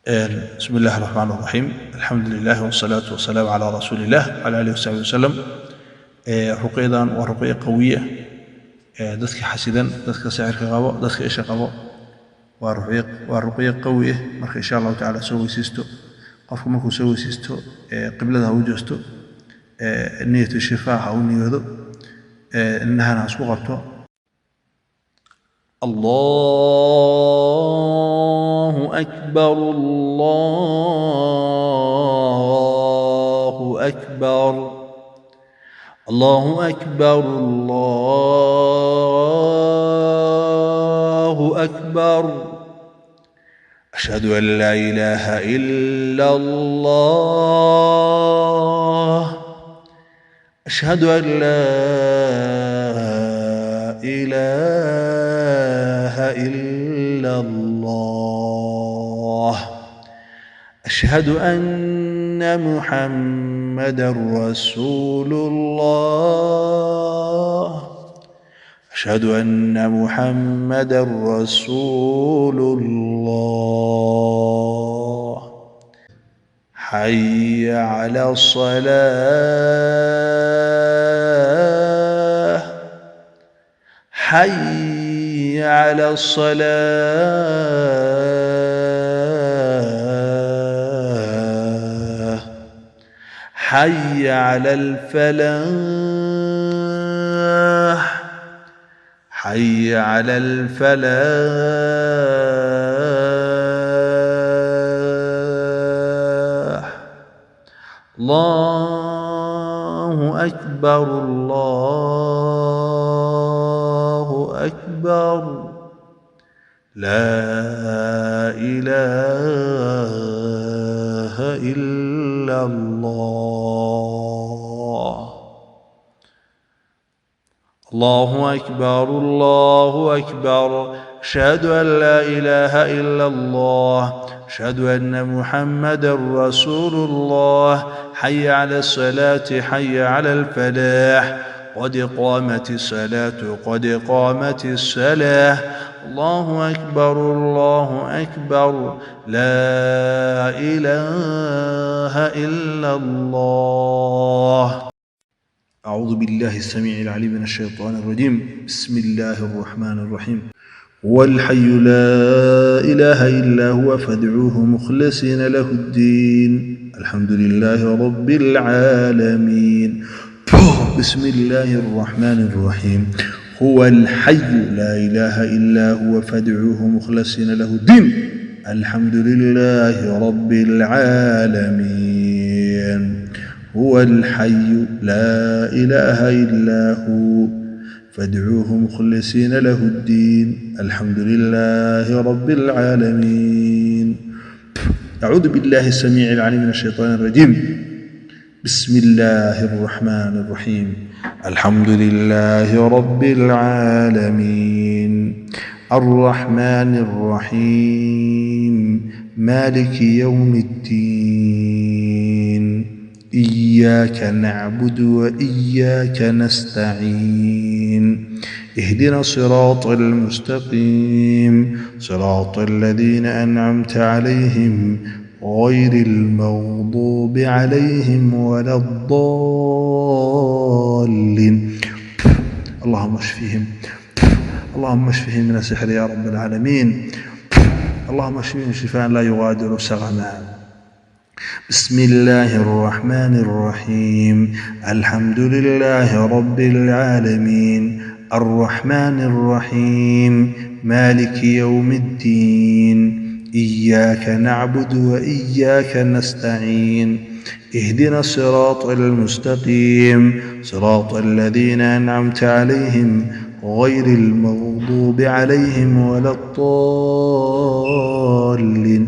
بسم الله الرحمن الرحيم الحمد لله والصلاة والسلام على رسول الله وعلى آله وصحبه وسلم رقيدان ورقية قوية dadka xasidan dadka sicirka qabo dadka isha qabo waa ruqyad qawi ah marka insha Allah taala soo weysiisto qofku markuu soo weysiisto qiblada uu jeesto niyatu shifaa uu niyado innaha isku qabto الله أكبر الله أكبر الله أكبر الله أكبر أشهد أن لا إله إلا الله أشهد أن لا إله إلا الله أشهد أن محمدا رسول الله أشهد أن محمدا رسول الله حي على الصلاة حي على الصلاة حي على الفلاح حي على الفلاح الله أكبر الله أكبر لا إله إلا الله الله أكبر الله أكبر أشهد أن لا إله إلا الله أشهد أن محمدا رسول الله حي على الصلاة حي على الفلاح قد قامت الصلاة قد قامت الصلاة الله أكبر الله أكبر لا إله إلا الله أعوذ بالله السميع العليم من الشيطان الرجيم بسم الله الرحمن الرحيم هو الحي لا إله إلا هو فادعوه مخلصين له الدين الحمد لله رب العالمين بسم الله الرحمن الرحيم هو الحي لا إله إلا هو فادعوه مخلصين له الدين الحمد لله رب العالمين هو الحي لا إله إلا هو فادعوه مخلصين له الدين الحمد لله رب العالمين أعوذ بالله السميع العليم من الشيطان الرجيم بسم الله الرحمن الرحيم الحمد لله رب العالمين الرحمن الرحيم مالك يوم الدين إياك نعبد وإياك نستعين اهدنا الصراط المستقيم صراط الذين أنعمت عليهم غير المغضوب عليهم ولا الضالين اللهم اشفهم اللهم اشفهم من السحر يا رب العالمين اللهم اشفهم شفاء لا يغادر سقما بسم الله الرحمن الرحيم الحمد لله رب العالمين الرحمن الرحيم مالك يوم الدين إياك نعبد وإياك نستعين اهدنا الصراط المستقيم صراط الذين أنعمت عليهم غير المغضوب عليهم ولا الضالين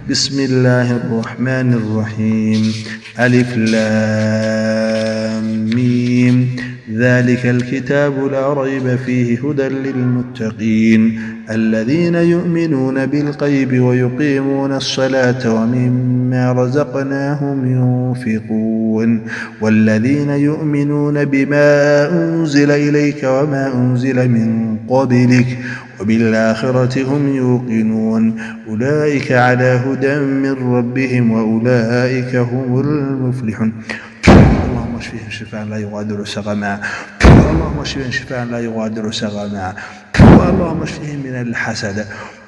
بسم الله الرحمن الرحيم ألف لام ميم ذلك الكتاب لا ريب فيه هدى للمتقين الذين يؤمنون بالغيب ويقيمون الصلاة ومما رزقناهم ينفقون والذين يؤمنون بما أنزل إليك وما أنزل من قبلك وبالآخرة هم يوقنون أولئك على هدى من ربهم وأولئك هم المفلحون. اللهم اشفهم شفاء لا يغادر سقما، اللهم اشفهم شفاء لا يغادر سقما، اللهم اشفهم من الحسد،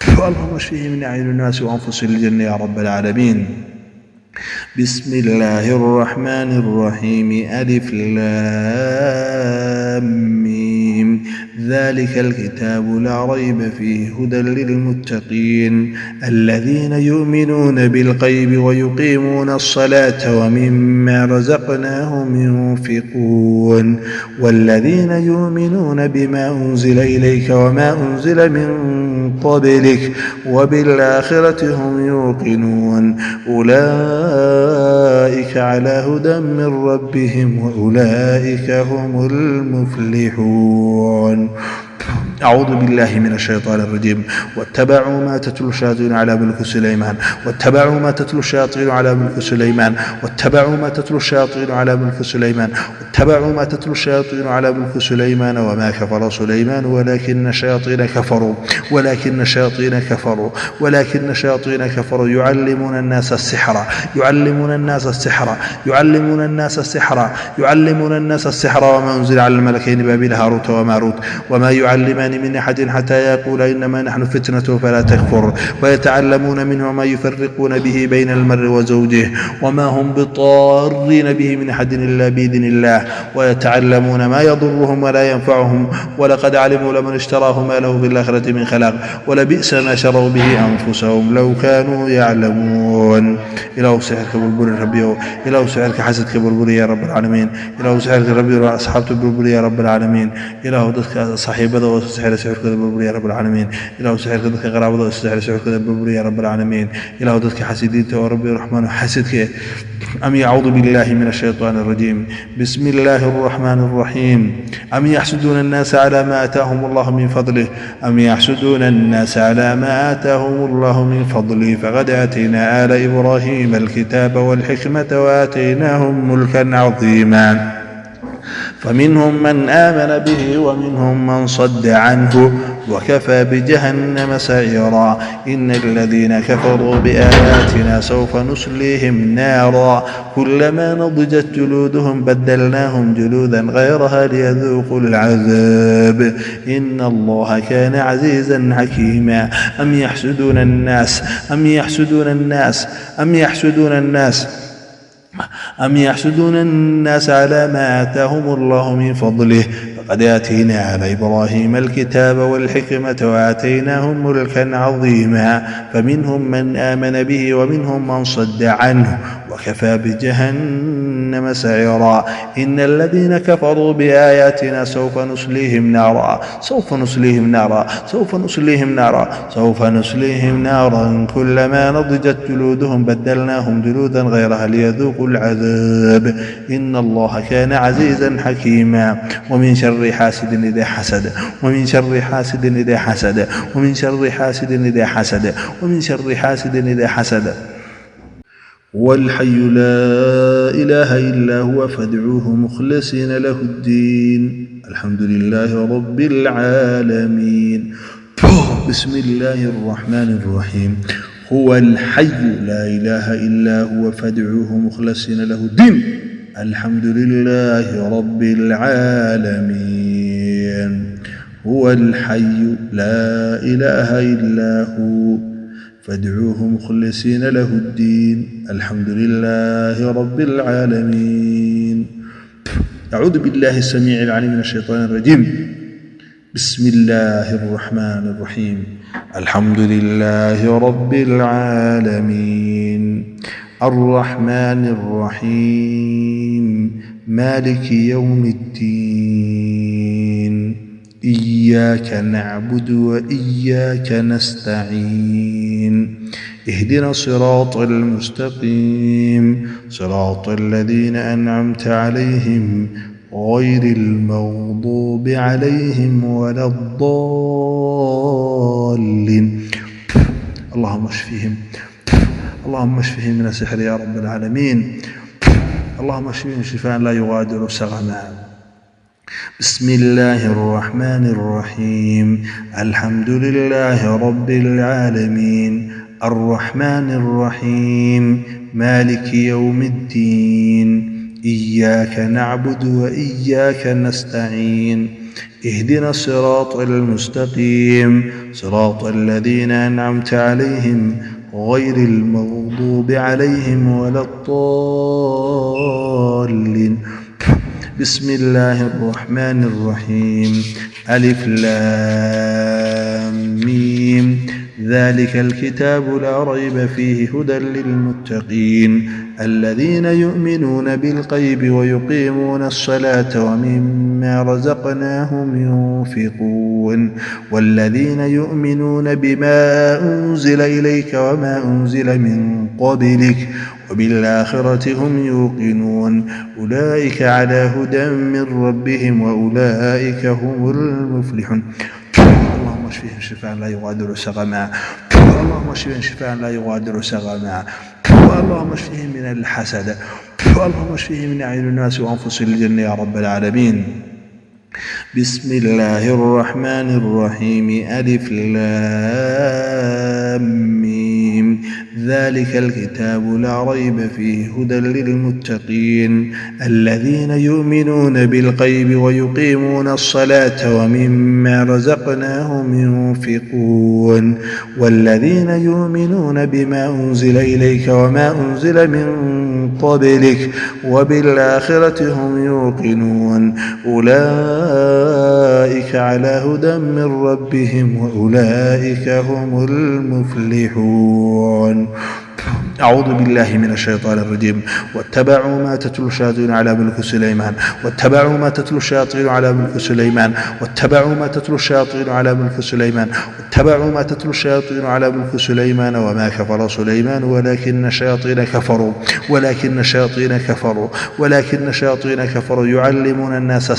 اللهم اشفهم من أعين الناس وأنفس الجنة يا رب العالمين. بسم الله الرحمن الرحيم. ألف لام ميم. ذلك الكتاب لا ريب فيه هدى للمتقين الذين يؤمنون بالغيب ويقيمون الصلاة ومما رزقناهم ينفقون والذين يؤمنون بما أنزل إليك وما أنزل من قبلك وبالآخرة هم يوقنون أولئك على هدى من ربهم وأولئك هم المفلحون. أعوذ بالله من الشيطان الرجيم. واتبعوا ما تتلو الشياطين على ملك سليمان واتبعوا ما تتلو الشياطين على ملك سليمان واتبعوا ما تتلو الشياطين على ملك سليمان واتبعوا ما تتلو الشياطين على ملك سليمان وما كفر سليمان ولكن الشياطين كفروا يعلمون الناس السحر وما أنزل على الملكين بابل هاروت وماروت وما يعلمان من أحد حتى يقول إنما نحن فتنة فلا تكفر ويتعلمون منه ما يفرقون به بين المرء وزوجه وما هم بضارين به من أحد إلا بإذن الله ويتعلمون ما يضرهم ولا ينفعهم ولقد علموا لمن اشتراه ما له في الآخرة من خلاق ولبئس ما شروا به أنفسهم لو كانوا يعلمون. إله سحرك بالبر ربي إله سحرك حسدك بالبر يا رب العالمين إله سحرك ربي وأصحابك بالبر يا رب العالمين إله دك صاحبه وسحر سحرك بالبر يا رب العالمين إله سحرك دك قرابه وسحر سحرك بالبر يا رب العالمين إله دك حسديته وربي الرحمن حسدك. أم يعوذ بالله من الشيطان الرجيم. بسم الله الرحمن الرحيم. أم يحسدون الناس على ما آتاهم الله من فضله فقد آتينا آل إبراهيم الكتاب والحكمة وآتيناهم ملكا عظيما فمنهم من آمن به ومنهم من صد عنه وكفى بجهنم سعيرا. إن الذين كفروا بآياتنا سوف نصليهم نارا كلما نضجت جلودهم بدلناهم جلودا غيرها ليذوقوا العذاب إن الله كان عزيزا حكيما. أم يحسدون الناس على ما آتاهم الله من فضله فقد آتينا على إبراهيم الكتاب والحكمة وآتيناهم ملكا عظيما فمنهم من آمن به ومنهم من صد عنه وكفى بجهنم سعيرا. إن الذين كفروا بآياتنا سوف نصليهم نارا كلما نضجت جلودهم بدلناهم جلودا غيرها ليذوقوا العذاب إن الله كان عزيزا حكيما. ومن شر حاسد إذا حسد والحي لا إله إلا هو فادعوه مخلصين له الدين الحمد لله رب العالمين. بسم الله الرحمن الرحيم. هو الحي لا إله إلا هو فادعوه مخلصين له الدين الحمد لله رب العالمين. هو الحي لا إله إلا هو فادعوه مخلصين له الدين الحمد لله رب العالمين. أعوذ بالله السميع العليم من الشيطان الرجيم. بسم الله الرحمن الرحيم. الحمد لله رب العالمين الرحمن الرحيم مالك يوم الدين إياك نعبد وإياك نستعين اهدنا الصراط المستقيم صراط الذين أنعمت عليهم غير المغضوب عليهم ولا الضالين. اللهم اشفهم من السحر يا رب العالمين. اللهم اشفهم شفاء لا يغادر سقما. بسم الله الرحمن الرحيم. الحمد لله رب العالمين، الرحمن الرحيم، مالك يوم الدين، إياك نعبد وإياك نستعين، اهدنا الصراط المستقيم، صراط الذين أنعمت عليهم غير المغضوب عليهم ولا الضالين. بسم الله الرحمن الرحيم. ألف لام ميم، ذلك الكتاب لا ريب فيه هدى للمتقين الذين يؤمنون بالغيب ويقيمون الصلاة ومما رزقناهم ينفقون والذين يؤمنون بما أنزل إليك وما أنزل من قبلك وبالآخرة هم يوقنون أولئك على هدى من ربهم وأولئك هم المفلحون. اللهم اشفهم شفاء لا يغادر سقما، اللهم اشفهم شفاء لا يغادر سقما، اللهم اشفهم من الحسد، اللهم اشفهم من أعين الناس وأنفس الجنة يا رب العالمين. بسم الله الرحمن الرحيم. ألف لام ميم، ذلك الكتاب لا ريب فيه هدى للمتقين الذين يؤمنون بالغيب ويقيمون الصلاة ومما رزقناهم ينفقون والذين يؤمنون بما أنزل إليك وما أنزل من قبلك وبالآخرة هم يوقنون أولئك على هدى من ربهم وأولئك هم المفلحون. أعوذ بالله من الشيطان الرجيم. واتبعوا ما تتلو الشياطين على ملك سليمان واتبعوا ما تتلو الشياطين على ملك سليمان واتبعوا ما تتلو الشياطين على ملك سليمان واتبعوا ما تتلو الشياطين على ملك سليمان وما كفر سليمان ولكن الشياطين كفروا يعلمون الناس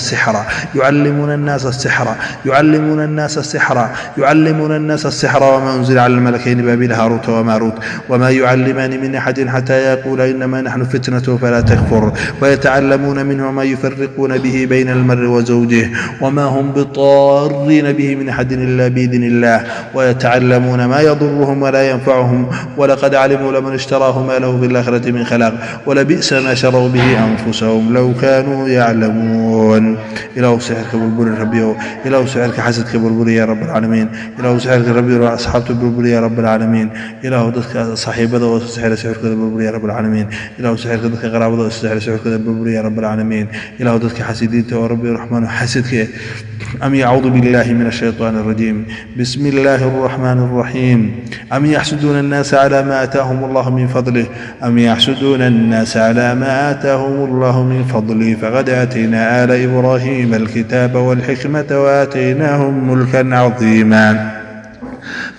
السحر وما أنزل على الملكين بابل هاروت وماروت وما يعلمان من أحد حتى يقول إنما نحن فتنة فلا تكفر ويتعلمون منه ما يفرقون به بين المرء وزوجه وما هم بضارين به من أحد إلا بإذن الله ويتعلمون ما يضرهم ولا ينفعهم ولقد علموا لمن اشتراه ما له في الآخرة من خلاق ولبئس ما شروا به أنفسهم لو كانوا يعلمون. إله سحرك بلبل ربي، إله سحرك حسدك بلبل يا رب العالمين، إله سحرك ربي وأصحابك بلبل يا رب العالمين، إله دك صاحبه وسحر سحرك بلبل يا رب العالمين، إله سحرك دك قرابه وسحر سحرك بلبل يا رب العالمين، إله دك حسديته وربي الرحمن حسدك. أم يعوذ بالله من الشيطان الرجيم. بسم الله الرحمن الرحيم. أم يحسدون الناس على ما آتاهم الله من فضله فقد آتينا آل إبراهيم الكتاب والحكمة وآتيناهم ملكا عظيما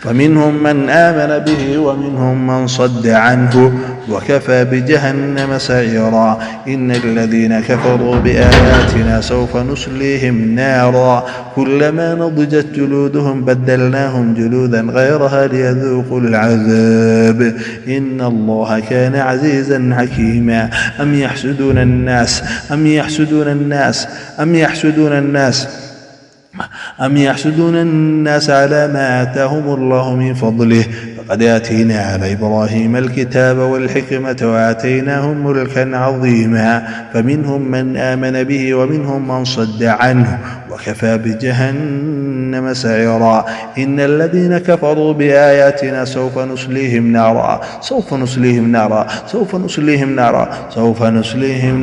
فمنهم من آمن به ومنهم من صد عنه وكفى بجهنم سعيرا. إن الذين كفروا بآياتنا سوف نصليهم نارا كلما نضجت جلودهم بدلناهم جلودا غيرها ليذوقوا العذاب إن الله كان عزيزا حكيما. أم يحسدون الناس على ما آتاهم الله من فضله فقد آتينا على إبراهيم الكتاب والحكمة وآتيناهم ملكا عظيما فمنهم من آمن به ومنهم من صد عنه وكفى بجهنم سعيرا. إن الذين كفروا بآياتنا سوف نصليهم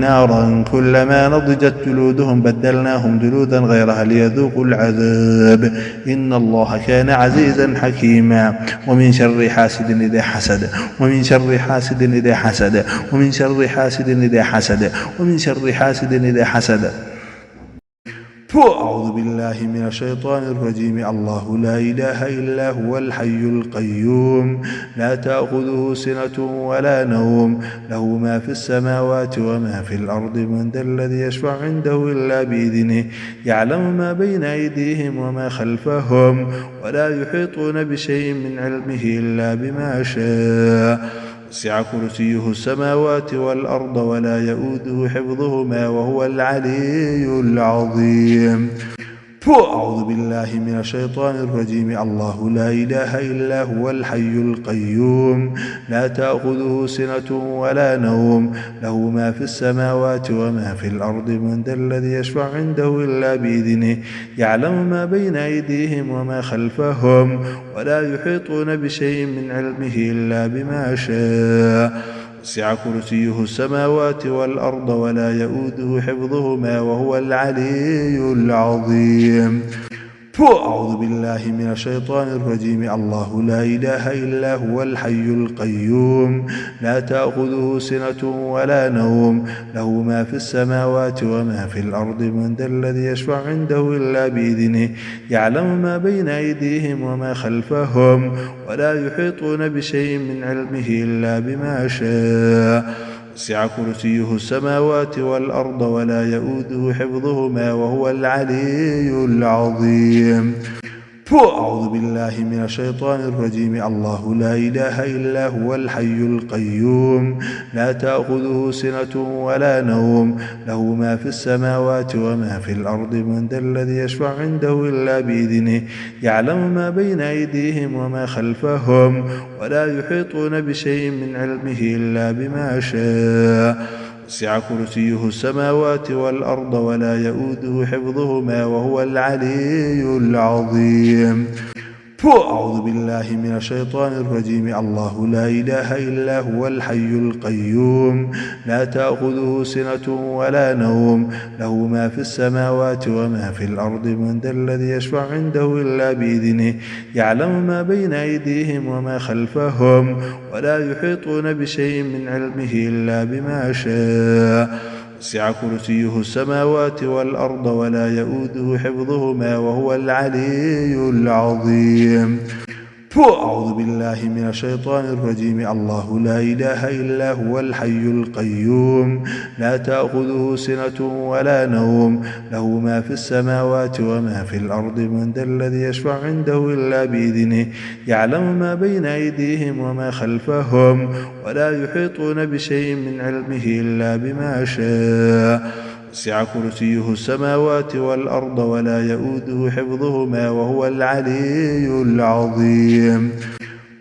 نارا كلما نضجت جلودهم بدلناهم جلودا غيرها ليذوقوا العذاب إن الله كان عزيزا حكيما. ومن شر حاسد إذا حسد أعوذ بالله من الشيطان الرجيم. الله لا إله إلا هو الحي القيوم لا تأخذه سنة ولا نوم له ما في السماوات وما في الأرض من ذا الذي يشفع عنده إلا بإذنه يعلم ما بين أيديهم وما خلفهم ولا يحيطون بشيء من علمه إلا بما شاء وسع كرسيه السماوات والأرض ولا يؤوده حفظهما وهو العلي العظيم. أعوذ بالله من الشيطان الرجيم. الله لا إله إلا هو الحي القيوم لا تأخذه سنة ولا نوم له ما في السماوات وما في الأرض من ذا الذي يشفع عنده إلا بإذنه يعلم ما بين أيديهم وما خلفهم ولا يحيطون بشيء من علمه إلا بما شاء. وسع كرسيه السماوات والأرض ولا يؤوده حفظهما وهو العلي العظيم. أعوذ بالله من الشيطان الرجيم. الله لا إله إلا هو الحي القيوم لا تأخذه سنة ولا نوم له ما في السماوات وما في الأرض من ذا الذي يشفع عنده إلا بإذنه يعلم ما بين أيديهم وما خلفهم ولا يحيطون بشيء من علمه إلا بما شاء. وسع كرسيه السماوات والأرض ولا يؤوده حفظهما وهو العلي العظيم. أعوذ بالله من الشيطان الرجيم. الله لا إله إلا هو الحي القيوم لا تأخذه سنة ولا نوم له ما في السماوات وما في الأرض من ذا الذي يشفع عنده إلا بإذنه يعلم ما بين أيديهم وما خلفهم ولا يحيطون بشيء من علمه إلا بما شاء. وسع كرسيه السماوات والأرض ولا يؤوده حفظهما وهو العلي العظيم. أعوذ بالله من الشيطان الرجيم. الله لا إله إلا هو الحي القيوم لا تأخذه سنة ولا نوم له ما في السماوات وما في الأرض من ذا الذي يشفع عنده إلا بإذنه يعلم ما بين أيديهم وما خلفهم ولا يحيطون بشيء من علمه إلا بما شاء. وسع كرسيه السماوات والأرض ولا يؤوده حفظهما وهو العلي العظيم. أعوذ بالله من الشيطان الرجيم. الله لا إله إلا هو الحي القيوم لا تأخذه سنة ولا نوم له ما في السماوات وما في الأرض من ذا الذي يشفع عنده إلا بإذنه يعلم ما بين أيديهم وما خلفهم ولا يحيطون بشيء من علمه إلا بما شاء. وسع كرسيه السماوات والأرض ولا يؤوده حفظهما وهو العلي العظيم.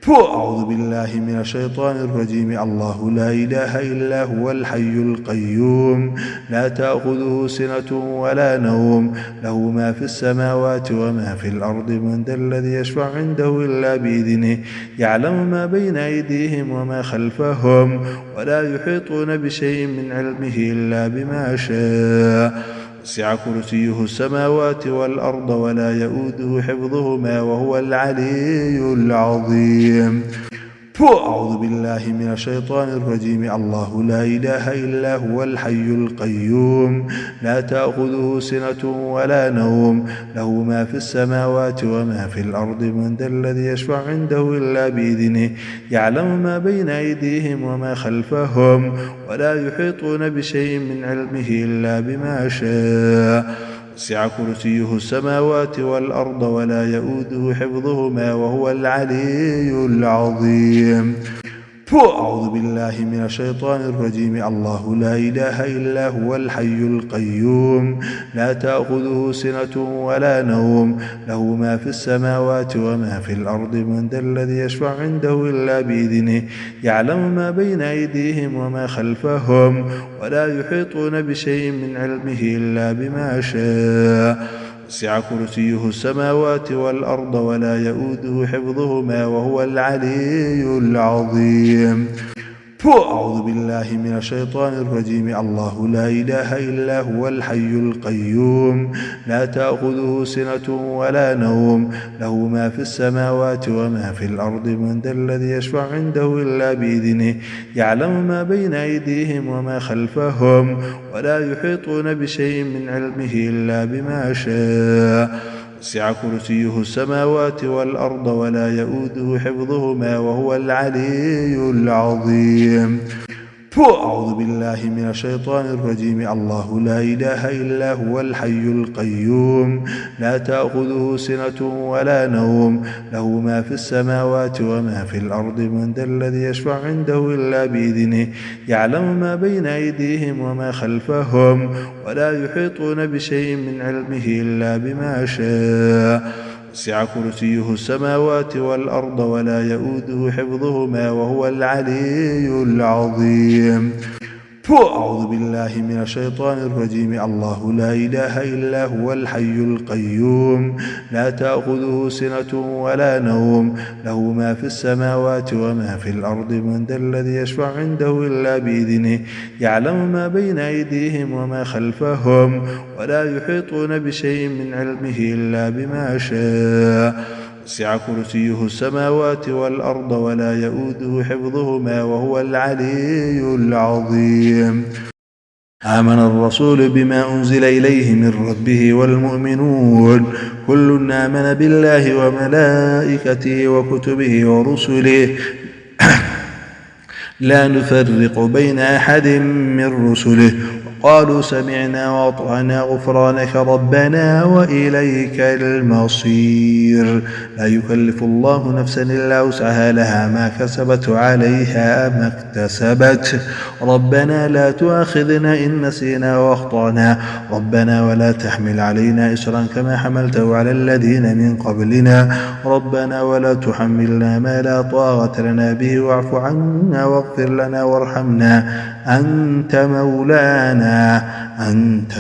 أعوذ بالله من الشيطان الرجيم. الله لا إله إلا هو الحي القيوم لا تأخذه سنة ولا نوم له ما في السماوات وما في الأرض من ذا الذي يشفع عنده إلا بإذنه يعلم ما بين أيديهم وما خلفهم ولا يحيطون بشيء من علمه إلا بما شاء. وسع كرسيه السماوات والأرض ولا يؤوده حفظهما وهو العلي العظيم. أعوذ بالله من الشيطان الرجيم. الله لا إله إلا هو الحي القيوم لا تأخذه سنة ولا نوم له ما في السماوات وما في الأرض من ذا الذي يشفع عنده إلا بإذنه يعلم ما بين أيديهم وما خلفهم ولا يحيطون بشيء من علمه إلا بما شاء. وسع كرسيه السماوات والأرض ولا يؤوده حفظهما وهو العلي العظيم. أعوذ بالله من الشيطان الرجيم. الله لا إله إلا هو الحي القيوم لا تأخذه سنة ولا نوم له ما في السماوات وما في الأرض من ذا الذي يشفع عنده إلا بإذنه يعلم ما بين أيديهم وما خلفهم ولا يحيطون بشيء من علمه إلا بما شاء. وسع كرسيه السماوات والأرض ولا يؤوده حفظهما وهو العلي العظيم. أعوذ بالله من الشيطان الرجيم. الله لا إله إلا هو الحي القيوم لا تأخذه سنة ولا نوم له ما في السماوات وما في الأرض من ذا الذي يشفع عنده إلا بإذنه يعلم ما بين أيديهم وما خلفهم ولا يحيطون بشيء من علمه إلا بما شاء. وسع كرسيه السماوات والأرض ولا يؤوده حفظهما وهو العلي العظيم. أعوذ بالله من الشيطان الرجيم. الله لا إله إلا هو الحي القيوم لا تأخذه سنة ولا نوم له ما في السماوات وما في الأرض من ذا الذي يشفع عنده إلا بإذنه يعلم ما بين أيديهم وما خلفهم ولا يحيطون بشيء من علمه إلا بما شاء وسع كرسيه السماوات والأرض ولا يؤوده حفظهما وهو العلي العظيم. أعوذ بالله من الشيطان الرجيم. الله لا إله إلا هو الحي القيوم لا تأخذه سنة ولا نوم له ما في السماوات وما في الأرض من ذا الذي يشفع عنده إلا بإذنه يعلم ما بين أيديهم وما خلفهم ولا يحيطون بشيء من علمه إلا بما شاء وسع كرسيه السماوات والأرض ولا يؤوده حفظهما وهو العلي العظيم. آمن الرسول بما أنزل إليه من ربه والمؤمنون كل آمن بالله وملائكته وكتبه ورسله لا نفرق بين أحد من رسله قالوا سمعنا وأطعنا غفرانك ربنا وإليك المصير. لا يكلف الله نفسا إلا وسعها لها ما كسبت عليها ما اكتسبت ربنا لا تؤاخذنا إن نسينا وأخطأنا ربنا ولا تحمل علينا إصرا كما حملته على الذين من قبلنا ربنا ولا تحملنا ما لا طاقة لنا به واعف عنا واغفر لنا وارحمنا أنت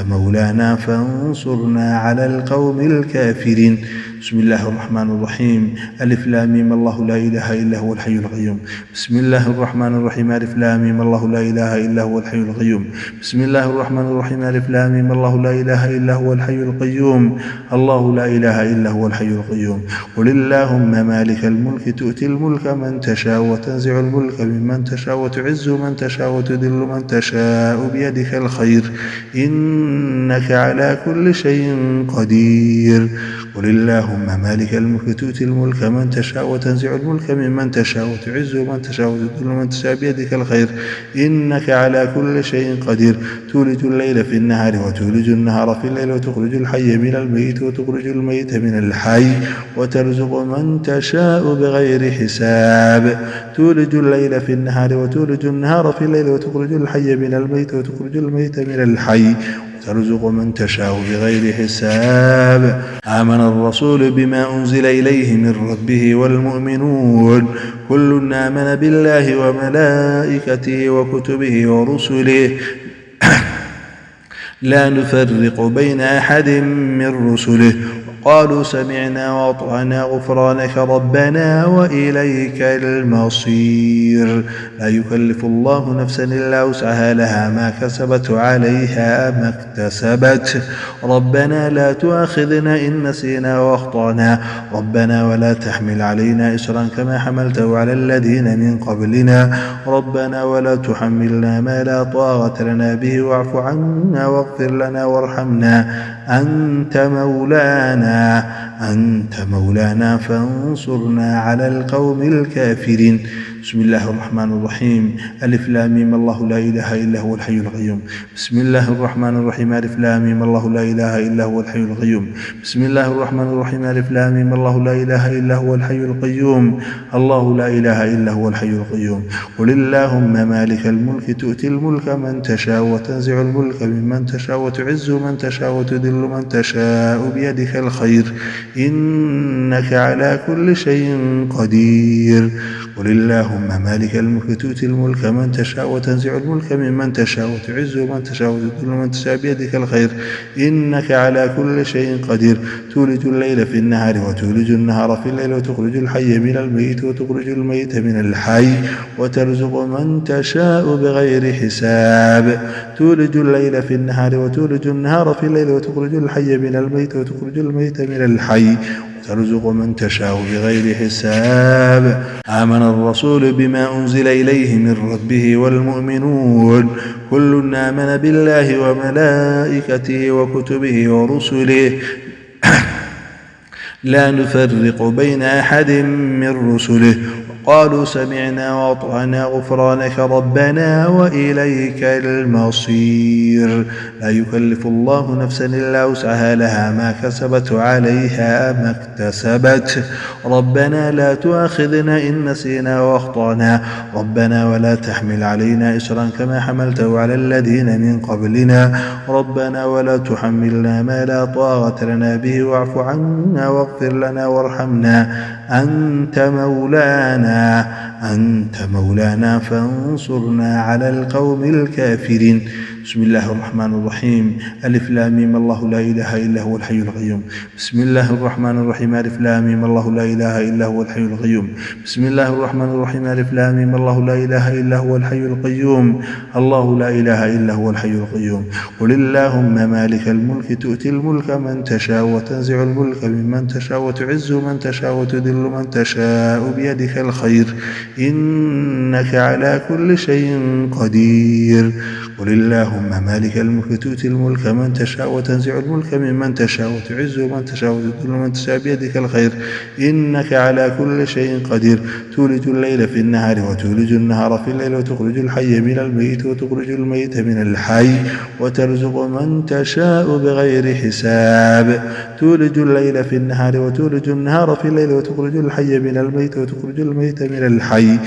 مولانا فانصرنا على القوم الكافرين. بسم الله الرحمن الرحيم. ألف لام ميم الله لا إله إلا هو الحي القيوم. بسم الله الرحمن الرحيم. ألف لام ميم الله لا إله إلا هو الحي القيوم. بسم الله الرحمن الرحيم. ألف لام ميم الله لا إله إلا هو الحي القيوم. الله لا إله إلا هو الحي القيوم. قل اللهم مالك الملك تؤتي الملك من تشاء وتنزع الملك ممن تشاء وتعز من تشاء وتذل من تشاء بيدك الخير إنك على كل شيء قدير. قل اللهم مالك الملك تؤتي الملك من تشاء وتنزع الملك ممن تشاء وتعز من تشاء وتذل من تشاء بيدك الخير إنك على كل شيء قدير. تولج الليل في النهار وتولج النهار في الليل وتخرج الحي من الميت وتخرج الميت من الحي وترزق من تشاء بغير حساب. تولج الليل في النهار وتولج النهار في الليل وتخرج الحي من الميت وتخرج الميت من الحي ترزق من تشاء بغير حساب. آمن الرسول بما أنزل إليه من ربه والمؤمنون كل آمن بالله وملائكته وكتبه ورسله لا نفرق بين أحد من رسله قالوا سمعنا وأطعنا غفرانك ربنا وإليك المصير. لا يكلف الله نفسا إلا وسعها لها ما كسبت عليها ما اكتسبت ربنا لا تؤاخذنا إن نسينا وأخطأنا ربنا ولا تحمل علينا إصرا كما حملته على الذين من قبلنا ربنا ولا تحملنا ما لا طاقة لنا به واعف عنا واغفر لنا وارحمنا أنت مولانا فانصرنا على القوم الكافرين. بسم الله الرحمن الرحيم. ألف لام ميم الله لا إله إلا هو الحي القيوم. بسم الله الرحمن الرحيم. ألف لام ميم الله لا إله إلا هو الحي القيوم. بسم الله الرحمن الرحيم. ألف لام ميم الله لا إله إلا هو الحي القيوم. الله لا إله إلا هو الحي القيوم. قل اللهم مالك الملك تؤتي الملك من تشاء وتنزع الملك ممن تشاء وتعز من تشاء وتذل من تشاء بيدك الخير إنك على كل شيء قدير. قل اللهم مالك الملك تؤتي الملك من تشاء وتنزع الملك ممن تشاء وتعز من تشاء وتذل من تشاء بيدك الخير إنك على كل شيء قدير. تولج الليل في النهار وتولج النهار في الليل وتخرج الحي من الميت وتخرج الميت من الحي وترزق من تشاء بغير حساب. تولج الليل في النهار وتولج النهار في الليل وتخرج الحي من الميت وتخرج الميت من الحي ترزق من تشاء بغير حساب. آمن الرسول بما أنزل إليه من ربه والمؤمنون كل آمن بالله وملائكته وكتبه ورسله لا نفرق بين أحد من رسله قالوا سمعنا وأطعنا غفرانك ربنا وإليك المصير لا يكلف الله نفسا إلا وسعها لها ما كسبت وعليها ما اكتسبت ربنا لا تؤاخذنا إن نسينا وأخطأنا ربنا ولا تحمل علينا إصرا كما حملته على الذين من قبلنا ربنا ولا تحملنا ما لا طاقة لنا به واعف عنا واغفر لنا وارحمنا أنت مولانا فانصرنا على القوم الكافرين بسم الله الرحمن الرحيم ألف لام ميم الله لا إله إلا هو الحي القيوم بسم الله الرحمن الرحيم ألف لام ميم الله لا إله إلا هو الحي القيوم بسم الله الرحمن الرحيم ألف لام ميم الله لا إله إلا هو الحي القيوم الله لا إله إلا هو الحي القيوم قل اللهم مالك الملك تؤتي الملك من تشاء وتنزع الملك ممن تشاء وتعز من تشاء وتذل من تشاء بيدك الخير إنك على كل شيء قدير قل اللهم مالك الملك تؤتي الملك من تشاء وتنزع الملك ممن تشاء وتعز من تشاء وتذل من تشاء بيدك الخير إنك على كل شيء قدير تولج الليل في النهار وتولج النهار في الليل وتخرج الحي من الميت وتخرج الميت من الحي وترزق من تشاء بغير حساب تولج الليل في النهار وتولج النهار في الليل وتخرج الحي من الميت وتخرج الميت من الحي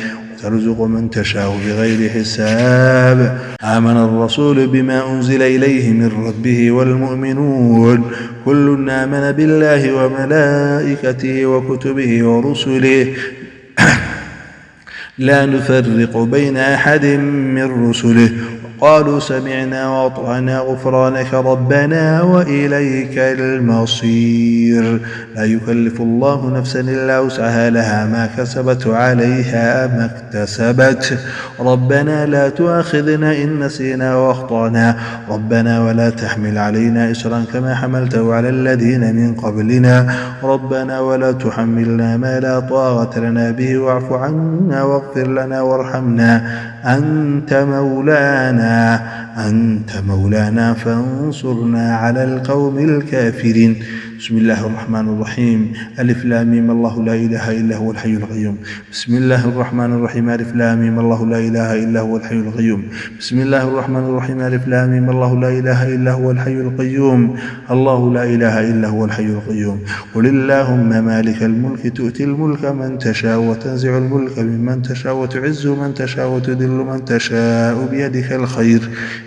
ترزق من تشاء بغير حساب آمن الرسول بما أنزل إليه من ربه والمؤمنون كل آمن بالله وملائكته وكتبه ورسله لا نفرق بين أحد من رسله قالوا سمعنا وأطعنا غفرانك ربنا وإليك المصير لا يكلف الله نفسا إلا وسعها لها ما كسبت وعليها ما اكتسبت ربنا لا تؤاخذنا إن نسينا وأخطأنا ربنا ولا تحمل علينا إصرا كما حملته على الذين من قبلنا ربنا ولا تحملنا ما لا طاقة لنا به واعف عنا واغفر لنا وارحمنا أنت مولانا فانصرنا على القوم الكافرين بسم الله الرحمن الرحيم ألف لام ميم الله لا إله إلا هو الحي القيوم بسم الله الرحمن الرحيم ألف لام ميم الله لا إله إلا هو الحي القيوم بسم الله الرحمن الرحيم ألف لام ميم الله لا إله إلا هو الحي القيوم الله لا إله إلا هو الحي القيوم قل اللهم مالك الملك تؤتي الملك من تشاء وتنزع الملك ممن تشاء وتعز من تشاء وتذل من تشاء بيدك الخير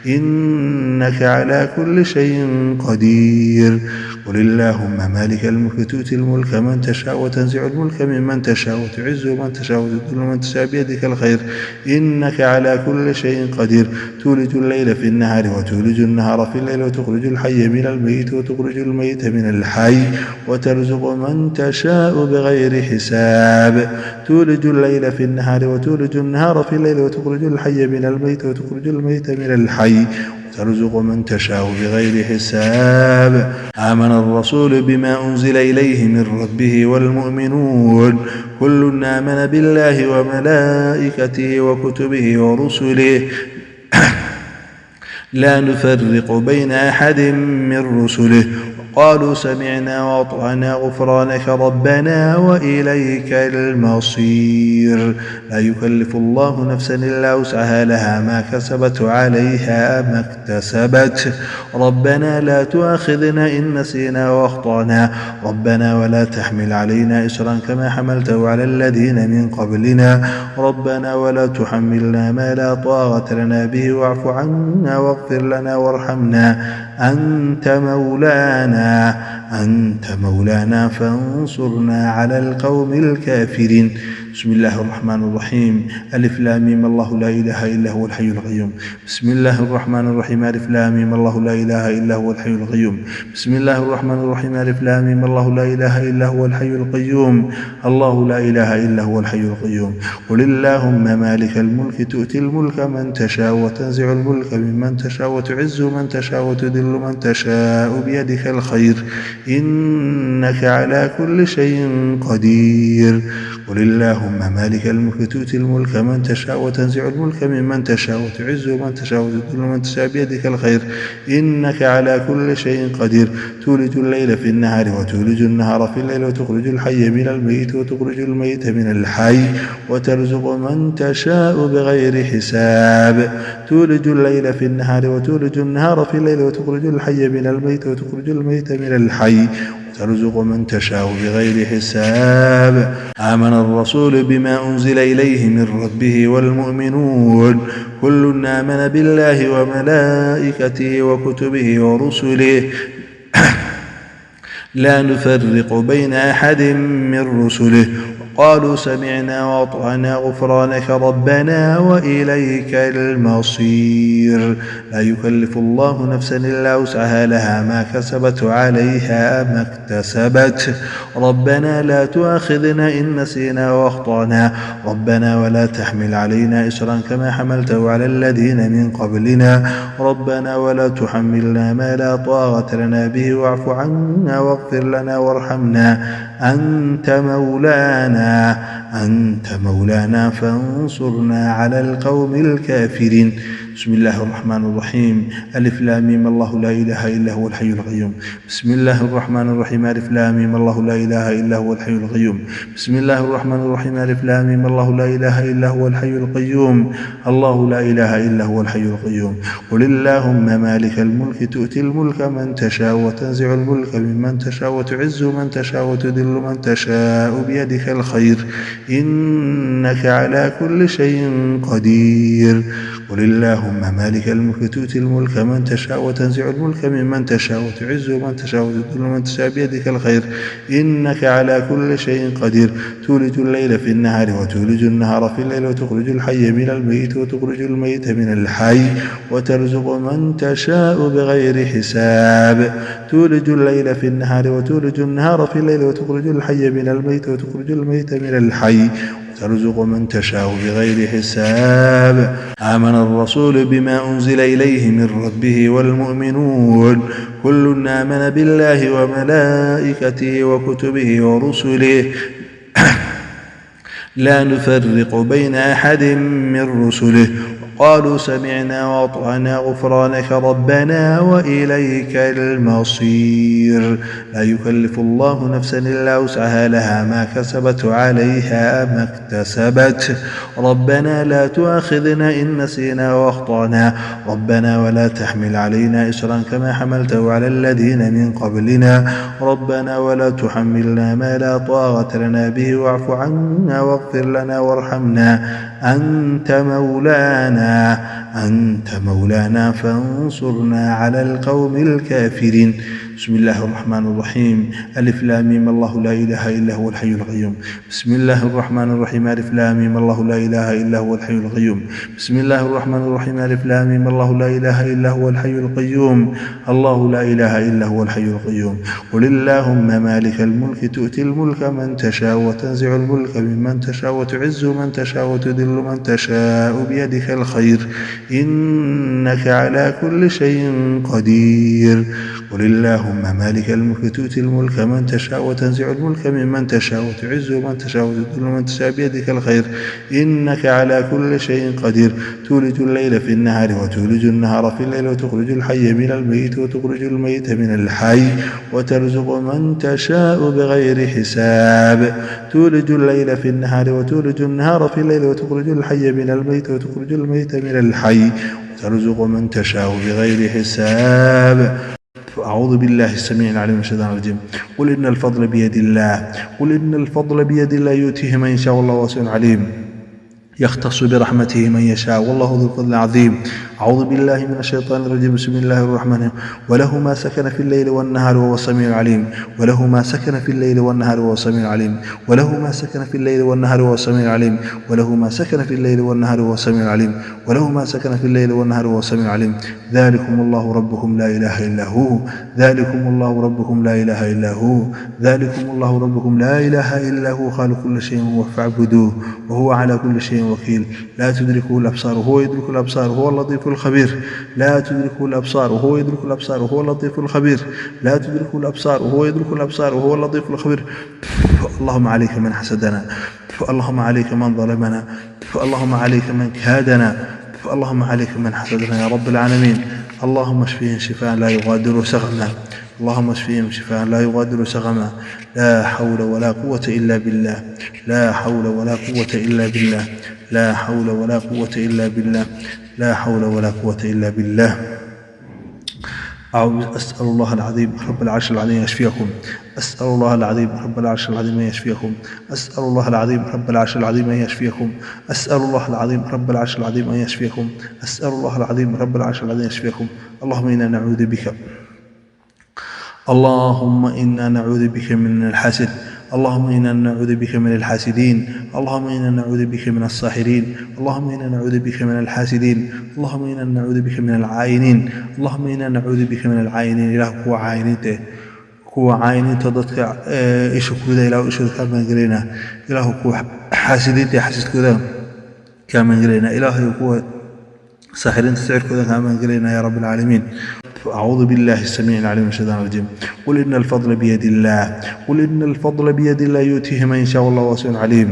إنك على كل شيء قدير قل اللهم مالك الملك تؤتي الملك من تشاء وتنزع الملك ممن تشاء وتعز من تشاء وتذل من تشاء بيدك الخير إنك على كل شيء قدير تولج الليل في النهار وتولج النهار في الليل وتخرج الحي من الميت وتخرج الميت من الحي وترزق من تشاء بغير حساب تولج الليل في النهار وتولج النهار في الليل وتخرج الحي من الميت وتخرج الميت من الحي ترزق من تشاء بغير حساب آمن الرسول بما أنزل إليه من ربه والمؤمنون كل آمن بالله وملائكته وكتبه ورسله لا نفرق بين أحد من رسله قالوا سمعنا وأطعنا غفرانك ربنا وإليك المصير لا يكلف الله نفسا إلا وسعها لها ما كسبت وعليها ما اكتسبت ربنا لا تؤاخذنا إن نسينا وأخطأنا ربنا ولا تحمل علينا إصرا كما حملته على الذين من قبلنا ربنا ولا تحملنا ما لا طاقة لنا به واعف عنا واغفر لنا وارحمنا أنت مولانا فانصرنا على القوم الكافرين بسم الله الرحمن الرحيم ألف لام ميم الله لا إله إلا هو الحي القيوم بسم الله الرحمن الرحيم ألف لام ميم الله لا إله إلا هو الحي القيوم بسم الله الرحمن الرحيم ألف لام ميم الله لا إله إلا هو الحي القيوم الله لا إله إلا هو الحي القيوم قل اللهم مالك الملك تؤتي الملك من تشاء وتنزع الملك ممن تشاء وتعز من تشاء وتذل من تشاء بيدك الخير إنك على كل شيء قدير قل اللهم اللهم مالك الملك تؤتي الملك من تشاء وتنزع الملك ممن تشاء وتعز من تشاء وتذل من تشاء بيدك الخير إنك على كل شيء قدير تولج الليل في النهار وتولج النهار في الليل وتخرج الحي من الميت وتخرج الميت من الحي وترزق من تشاء بغير حساب تولج الليل في النهار وتولج النهار في الليل وتخرج الحي من الميت وتخرج الميت من الحي ترزق من تشاء بغير حساب آمن الرسول بما أنزل إليه من ربه والمؤمنون كل آمن بالله وملائكته وكتبه ورسله لا نفرق بين أحد من رسله قالوا سمعنا وأطعنا غفرانك ربنا وإليك المصير لا يكلف الله نفسا إلا وسعها لها ما كسبت وعليها ما اكتسبت ربنا لا تؤاخذنا إن نسينا وأخطأنا ربنا ولا تحمل علينا إصرا كما حملته على الذين من قبلنا ربنا ولا تحملنا ما لا طاقة لنا به واعف عنا واغفر لنا وارحمنا أنت مولانا فانصرنا على القوم الكافرين بسم الله الرحمن الرحيم ألف لام ميم الله لا إله إلا هو الحي القيوم بسم الله الرحمن الرحيم ألف لام ميم الله لا إله إلا هو الحي القيوم بسم الله الرحمن الرحيم ألف لام ميم الله لا إله إلا هو الحي القيوم الله لا إله إلا هو الحي القيوم قل اللهم مالك الملك تؤتي الملك من تشاء وتنزع الملك ممن تشاء وتعز من تشاء وتذل من تشاء بيدك الخير إنك على كل شيء قدير قل اللهم مالك الملك تؤتي الملك من تشاء وتنزع الملك ممن تشاء وتعز من تشاء وتذل من تشاء بيدك الخير إنك على كل شيء قدير تولج الليل في النهار وتولج النهار في الليل وتخرج الحي من الميت وتخرج الميت من الحي وترزق من تشاء بغير حساب تولج الليل في النهار وتولج النهار في الليل وتخرج الحي من الميت وتخرج الميت من الحي ترزق من تشاء بغير حساب آمن الرسول بما أنزل إليه من ربه والمؤمنون كل آمن بالله وملائكته وكتبه ورسله لا نفرق بين أحد من رسله قالوا سمعنا وأطعنا غفرانك ربنا وإليك المصير لا يكلف الله نفسا إلا وسعها لها ما كسبت وعليها ما اكتسبت ربنا لا تؤاخذنا إن نسينا وأخطأنا ربنا ولا تحمل علينا إصرا كما حملته على الذين من قبلنا ربنا ولا تحملنا ما لا طاقة لنا به واعف عنا واغفر لنا وارحمنا أنت مولانا فانصرنا على القوم الكافرين بسم الله الرحمن الرحيم ألف لام ميم الله لا إله إلا هو الحي القيوم بسم الله الرحمن الرحيم ألف لام ميم الله لا إله إلا هو الحي القيوم بسم الله الرحمن الرحيم ألف لام ميم الله لا إله إلا هو الحي القيوم الله لا إله إلا هو الحي القيوم قل اللهم مالك الملك تؤتي الملك من تشاء وتنزع الملك ممن تشاء وتعز من تشاء وتذل من تشاء بيدك الخير إنك على كل شيء قدير قل اللهم مالك الملك تؤتي الملك من تشاء وتنزع الملك ممن تشاء وتعز من تشاء وتذل من تشاء بيدك الخير إنك على كل شيء قدير تولج الليل في النهار وتولج النهار في الليل وتخرج الحي من الميت وتخرج الميت من الحي وترزق من تشاء بغير حساب تولج الليل في النهار وتولج النهار في الليل وتخرج الحي من الميت وتخرج الميت من الحي وترزق من تشاء بغير حساب أعوذ بالله السميع العليم من الشيطان الرجيم قل إن الفضل بيد الله يؤتيه من يشاء والله واسع عليم يختص برحمته من يشاء والله ذو الفضل العظيم أعوذ بالله من الشيطان الرجيم بسم الله الرحمن الرحيم وله ما سكن في الليل والنهار وهو السميع العليم وله ما سكن في الليل والنهار وهو السميع العليم وله ما سكن في الليل والنهار وهو السميع العليم وله ما سكن في الليل والنهار وهو السميع العليم وله ما سكن في الليل والنهار وهو السميع العليم ذلكم الله ربكم لا إله إلا هو ذلكم الله ربكم لا إله إلا هو ذلكم الله ربكم لا إله إلا هو خالق كل شيء فاعبدوه وهو على كل شيء وكيل لا تدركه الأبصار وهو يدرك الأبصار وهو اللطيف الخبير لا تدركه الأبصار وهو يدرك الأبصار وهو اللطيف الخبير لا تدركه الأبصار وهو يدرك الأبصار وهو اللطيف الخبير. اللهم عليك من حسدنا، اللهم عليك من ظلمنا، اللهم عليك من كادنا، اللهم عليك من حسدنا يا رب العالمين. اللهم اشفيهم شفاء لا يغادر سقما، اللهم اشفيهم شفاء لا يغادر سقما. لا حول ولا قوة إلا بالله، لا حول ولا قوة إلا بالله، لا حول ولا قوة إلا بالله، لا حول ولا قوة إلا بالله. أسأل الله العظيم رب العرش العظيم يشفيكم، أسأل الله العظيم رب العرش العظيم يشفيكم، أسأل الله العظيم رب العرش العظيم يشفيكم، أسأل الله العظيم رب العرش العظيم يشفيكم، أسأل الله العظيم رب العرش العظيم يشفيكم. اللهم إنا نعوذ بك، اللهم إنا نعوذ بك من الحسد، اللهم إنا نعوذ بك من الحاسدين، اللهم إنا نعوذ بك من الساحرين، اللهم إنا نعوذ بك من الحاسدين، اللهم إنا نعوذ بك من العائنين، اللهم إنا نعوذ بك من العائنين. إله كوا عائنته كوا عائنته dadka isha kuda ilaah isha ka maangalina ilaah kuwa xaasidiinta xasidkooda ka maangalina ilaah kuwa saaxirinta sicirkooda ka maangalina ya rabbil alamin. أعوذ بالله السميع العليم من الشيطان الرجيم. قل إن الفضل بيد الله، قل إن الفضل بيد الله يؤتيه من يشاء والله واسع عليم.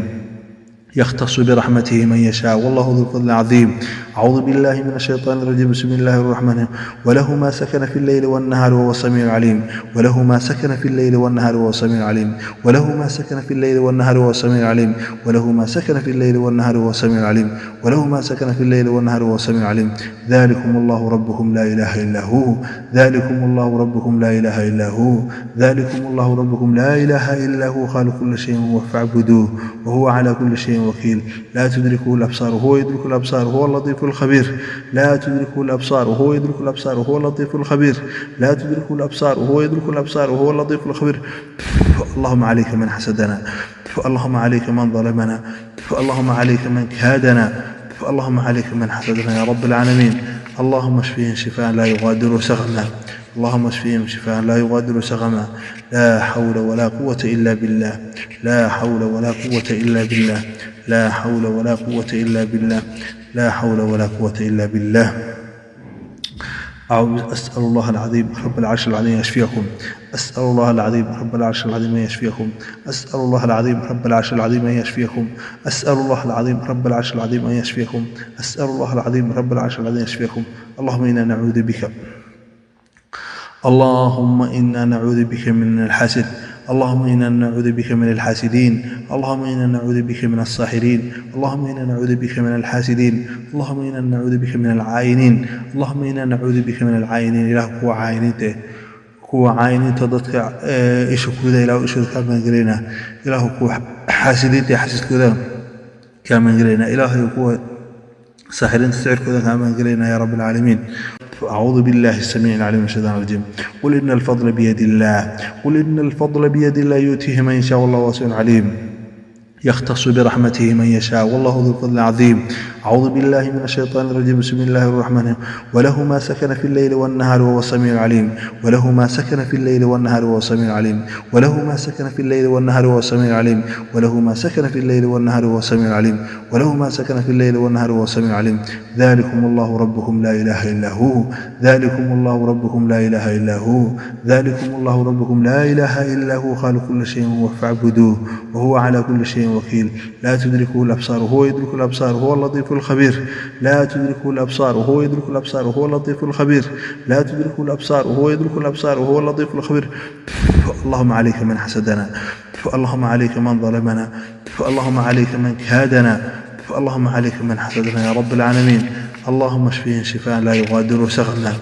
يختص برحمته من يشاء والله ذو الفضل العظيم. أعوذ بالله من الشيطان الرجيم. بسم الله الرحمن الرحيم. وله ما سكن في الليل والنهار وهو السميع العليم، وله ما سكن في الليل والنهار وهو السميع العليم، وله ما سكن في الليل والنهار وهو السميع العليم، وله ما سكن في الليل والنهار وهو السميع العليم، وله ما سكن في الليل والنهار وهو السميع العليم. ذلكم الله ربكم لا إله إلا هو، ذلكم الله ربكم لا إله إلا هو، ذلكم الله ربكم لا إله إلا هو خالق كل شيء فاعبدوه وهو على كل شيء وكيل لا تدركه الأبصار وهو يدرك الأبصار وهو اللطيف الخبير لا تدركه الأبصار وهو يدرك الأبصار وهو اللطيف الخبير لا تدركه الأبصار وهو يدرك الأبصار وهو اللطيف الخبير. اللهم عليك من حسدنا، اللهم عليك من ظلمنا، اللهم عليك من كادنا، اللهم عليك من حسدنا يا رب العالمين. اللهم اشفيهم شفاء لا يغادر سقما، اللهم اشفيهم شفاء لا يغادر سقما. لا حول ولا قوة إلا بالله، لا حول ولا قوة إلا بالله، لا حول ولا قوة إلا بالله، لا حول ولا قوة إلا بالله. أسأل الله العظيم رب العرش العظيم يشفيكم، أسأل الله العظيم رب العرش العظيم يشفيكم، أسأل الله العظيم رب العرش العظيم يشفيكم، أسأل الله العظيم رب العرش العظيم يشفيكم، أسأل الله العظيم رب العرش العظيم يشفيكم. اللهم إنا نعوذ بك، اللهم إنا نعوذ بك من الحسد، اللهم إنا نعوذ بك من الحاسدين، اللهم إنا نعوذ بك من الساحرين، اللهم إنا نعوذ بك من الحاسدين، اللهم إنا نعوذ بك من العائنين، اللهم إنا نعوذ بك من العائنين. إله كوا عائنته كوا عائنته dadka isha kuda ilaah isha ka maangalina ilaah kuwa xaasidiinta xasidkooda ka maangalina ilaah kuwa saaxirinta sicirkooda ka maangalina ya rabbil alamin. أعوذ بالله السميع العليم من الشيطان الرجيم. قل إن الفضل بيد الله، قل إن الفضل بيد الله يؤتيه من يشاء والله واسع عليم. يختص برحمته من يشاء والله ذو الفضل العظيم. أعوذ بالله من الشيطان الرجيم. بسم الله الرحمن الرحيم. وله ما سكن في الليل والنهار وهو السميع العليم، وله ما سكن في الليل والنهار وهو السميع العليم، وله ما سكن في الليل والنهار وهو السميع العليم، وله ما سكن في الليل والنهار وهو السميع العليم، وله ما سكن في الليل والنهار وهو السميع العليم. ذلكم الله ربكم لا إله إلا هو، ذلكم الله ربكم لا إله إلا هو، ذلكم الله ربكم لا إله إلا هو خالق كل شيء فاعبدوه وهو على كل شيء وكيل لا تدركه الأبصار وهو يدرك الأبصار وهو اللطيف الخبير لا تدركه الأبصار وهو يدرك الأبصار وهو اللطيف الخبير لا تدركه الأبصار وهو يدرك الأبصار وهو اللطيف الخبير. اللهم عليك من حسدنا، اللهم عليك من ظلمنا، اللهم عليك من كادنا، اللهم عليك من حسدنا يا رب العالمين. اللهم اشفيهم شفاء لا يغادر سقما،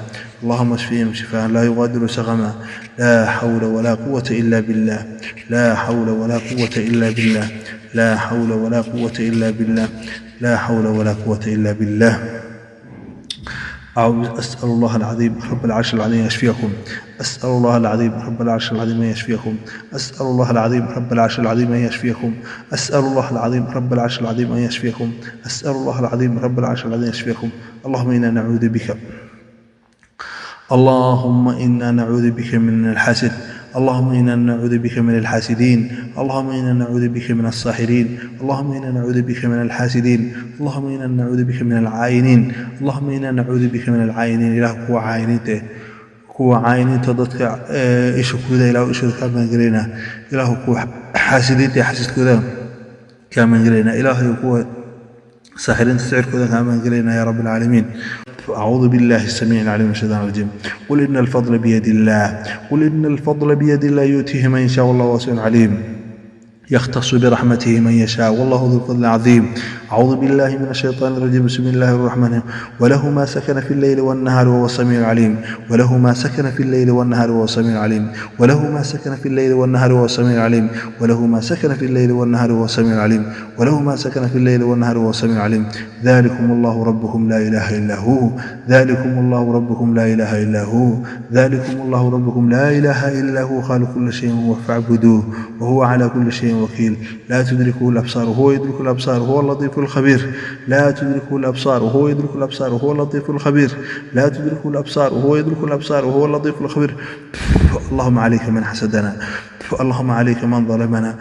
اللهم اشفيهم شفاء لا يغادر سقما. لا حول ولا قوة إلا بالله، لا حول ولا قوة إلا بالله، لا حول ولا قوة إلا بالله، لا حول ولا قوة إلا بالله. أسأل الله العظيم رب العرش العظيم يشفيكم، أسأل الله العظيم رب العرش العظيم يشفيكم، أسأل الله العظيم رب العرش العظيم يشفيكم، أسأل الله العظيم رب العرش العظيم يشفيكم، أسأل الله العظيم رب العرش العظيم يشفيكم. اللهم إنا نعوذ بك، اللهم إنا نعوذ بك من الحسد، اللهم إنا نعوذ بك من الحاسدين، اللهم إنا نعوذ بك من الساحرين، اللهم إنا نعوذ بك من الحاسدين، اللهم إنا نعوذ بك من العائنين، اللهم إنا نعوذ بك من العائنين. إله كوا عائنته kuwa caayiniinta dadka ishakooda ilaahu ishooda kaa maangelaynaa. ilaahu kuwa xaasidiinta xasiidkooda kaa maangelaynaa. ilaahay kuwa saaxiriinta sicirkooda kaa maangelaynaa yaa rabbi العaalamiin. أعوذ بالله السميع العليم من الشيطان الرجيم. قل إن الفضل بيد الله، قل إن الفضل بيد الله يؤتيه من يشاء والله واسع عليم. يختص برحمته من يشاء والله ذو الفضل العظيم. أعوذ بالله من الشيطان الرجيم. بسم الله الرحمن الرحيم. وله ما سكن في الليل والنهار وهو السميع العليم. وله ما سكن في الليل والنهار وهو السميع العليم. وله ما سكن في الليل والنهار وهو السميع العليم. وله ما سكن في الليل والنهار وهو السميع العليم. وله ما سكن في الليل والنهار وهو السميع العليم. ذلكم الله ربكم لا إله إلا هو، ذلكم الله ربكم لا إله إلا هو، ذلكم الله ربكم لا إله إلا هو خالق كل شيء فاعبدوه وهو على كل شيء وكيل. لا تدركه الأبصار وهو يدرك الأبصار وهو اللطيف الخبير. لا تدركه الأبصار وهو يدرك الأبصار وهو اللطيف الخبير. لا تدركه الأبصار وهو يدرك الأبصار وهو اللطيف الخبير. اللهم عليك من حسدنا، اللهم عليك من ظلمنا،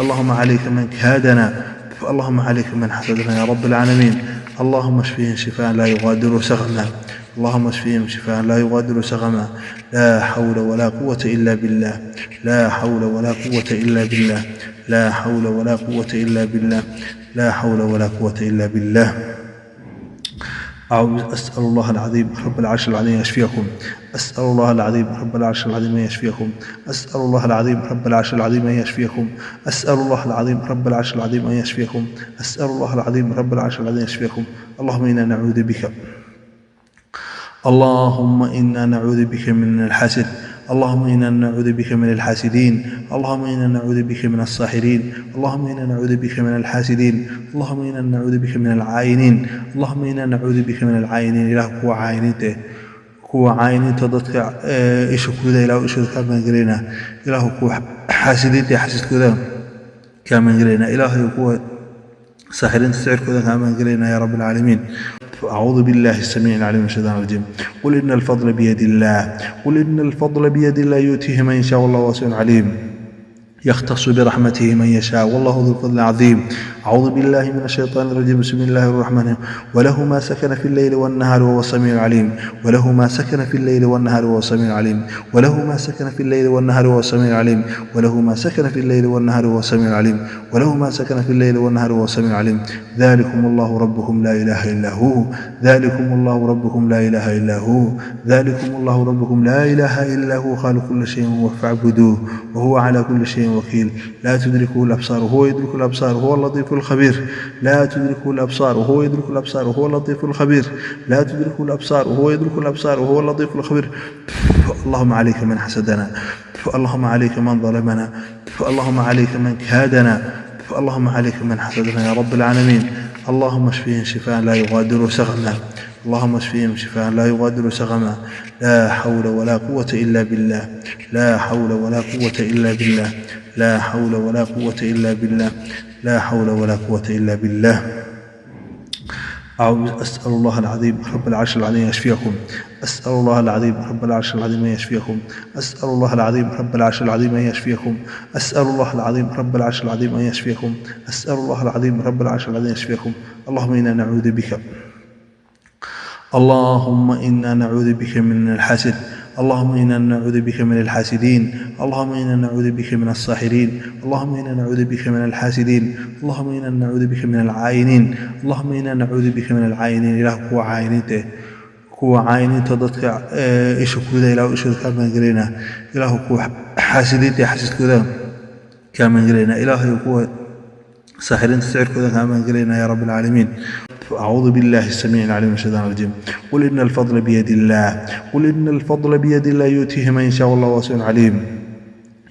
اللهم عليك من كادنا، اللهم عليك من حسدنا يا رب العالمين. اللهم اشفيهم شفاء لا يغادر سقما، اللهم اشفيهم شفاء لا يغادر سقما. لا حول ولا قوة إلا بالله، لا حول ولا قوة إلا بالله، لا حول ولا قوة إلا بالله، لا حول ولا قوة إلا بالله. أسأل الله العظيم رب العرش العظيم يشفيكم، أسأل الله العظيم رب العرش العظيم يشفيكم، أسأل الله العظيم رب العرش العظيم يشفيكم، أسأل الله العظيم رب العرش العظيم يشفيكم، أسأل الله العظيم رب العرش العظيم يشفيكم. اللهم إنا نعوذ بك، اللهم إنا نعوذ بك من الحسد، اللهم إنا نعوذ بك من الحاسدين، اللهم إنا نعوذ بك من الساحرين، اللهم إنا نعوذ بك من الحاسدين، اللهم إنا نعوذ بك من العائنين، اللهم إنا نعوذ بك من العائنين. إله كوا عائنته kuwa caayiniinta dadka ishakooda ilaahu ishooda kaa maangelaynaa. ilaahu kuwa xaasidiinta xasiidkooda kaa maangelaynaa. ilaahay kuwa saaxiriinta sicirkooda kaa maangelaynaa yaa rabbi العaalamiin. أعوذ بالله السميع العليم من الشيطان الرجيم. قل إن الفضل بيد الله، قل إن الفضل بيد الله يؤتيه من يشاء والله واسع عليم. يختص برحمته من يشاء والله ذو الفضل العظيم. أعوذ بالله السميع العليم من الشيطان الرجيم. قل إن الفضل بيد الله، قل إن الفضل بيد الله يؤتيه من يشاء والله واسع عليم. يختص برحمته من يشاء والله ذو الفضل العظيم. أعوذ بالله من الشيطان الرجيم. بسم الله الرحمن الرحيم. وله ما سكن في الليل والنهار وهو السميع العليم. وله ما سكن في الليل والنهار وهو السميع العليم. وله ما سكن في الليل والنهار وهو السميع العليم. وله ما سكن في الليل والنهار وهو السميع العليم. وله ما سكن في الليل والنهار وهو السميع العليم. ذلكم الله ربكم لا إله إلا هو، ذلكم الله ربكم لا إله إلا هو، ذلكم الله ربكم لا إله إلا هو خالق كل شيء فاعبدوه وهو على كل شيء وكيل. لا تدركه الأبصار وهو يدرك الأبصار وهو اللطيف الخبير. لا تدركه الأبصار وهو يدرك الأبصار وهو اللطيف الخبير. لا تدركه الأبصار وهو يدرك الأبصار وهو اللطيف الخبير. اللهم عليك من حسدنا، اللهم عليك من ظلمنا، اللهم عليك من كادنا، اللهم عليك من حسدنا يا رب العالمين. اللهم اشفيهم شفاء لا يغادر سقما، اللهم اشفيهم شفاء لا يغادر سقما. لا حول ولا قوة إلا بالله، لا حول ولا قوة إلا بالله، لا حول ولا قوة إلا بالله، لا حول ولا قوة إلا بالله. أسأل الله العظيم رب العرش العظيم يشفيكم، أسأل الله العظيم رب العرش العظيم يشفيكم، أسأل الله العظيم رب العرش العظيم يشفيكم، أسأل الله العظيم رب العرش العظيم يشفيكم، أسأل الله العظيم رب العرش العظيم يشفيكم. اللهم إنا نعوذ بك، اللهم إنا نعوذ بك من الحسد، اللهم إنا نعوذ بك من الحاسدين، اللهم إنا نعوذ بك من الساحرين، اللهم إنا نعوذ بك من الحاسدين، اللهم إنا نعوذ بك من العائنين، اللهم إنا نعوذ بك من العائنين. إله كوا عائنته kuwa caayiniinta dadka ishakooda ilaahu ishooda kaa maangelaynaa. ilaahu kuwa xaasidiinta xasiidkooda kaa maangelaynaa. ilaahay kuwa saaxiriinta sicirkooda kaa maangelaynaa yaa rabbi العaalamiin. أعوذ بالله السميع العليم من الشيطان الرجيم. قل إن الفضل بيد الله، قل إن الفضل بيد الله يؤتيه من يشاء والله واسع عليم.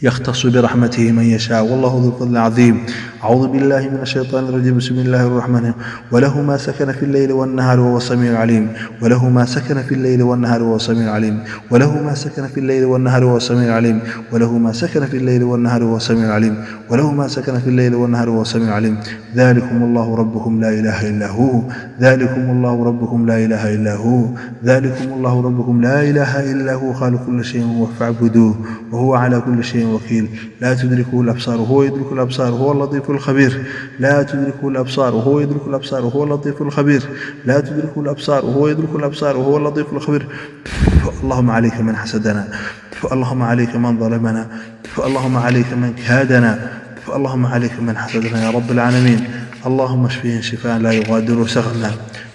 يختص برحمته من يشاء والله ذو الفضل العظيم. أعوذ بالله من الشيطان الرجيم بسم الله الرحمن الرحيم وله ما سكن في الليل والنهار وهو السميع العليم وله ما سكن في الليل والنهار وهو السميع العليم وله ما سكن في الليل والنهار وهو السميع العليم وله ما سكن في الليل والنهار وهو السميع العليم وله ما سكن في الليل والنهار وهو السميع العليم ذلكم الله ربكم لا إله إلا هو ذلكم الله ربكم لا إله إلا هو ذلكم الله ربكم لا إله إلا هو خالق كل شيء فاعبدوه وهو على كل شيء وكيل لا تدركه الأبصار وهو يدرك الأبصار وهو اللطيف الخبير لا تدركه الأبصار وهو يدرك الأبصار وهو اللطيف الخبير لا تدركه الأبصار وهو يدرك الأبصار وهو اللطيف الخبير اللهم عليك من حسدنا اللهم عليك من ظلمنا اللهم عليك من كادنا اللهم عليك من حسدنا يا رب العالمين اللهم اشفيهم شفاء لا يغادر سقما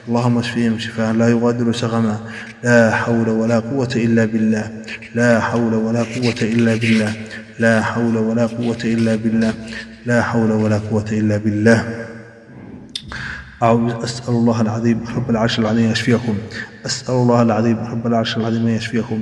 اللهم اشفيهم شفاء لا يغادر سقما لا حول ولا قوة إلا بالله لا حول ولا قوة إلا بالله لا حول ولا قوة إلا بالله لا حول ولا قوة إلا بالله أسأل الله العظيم رب العرش العظيم يشفيكم أسأل الله العظيم رب العرش العظيم يشفيكم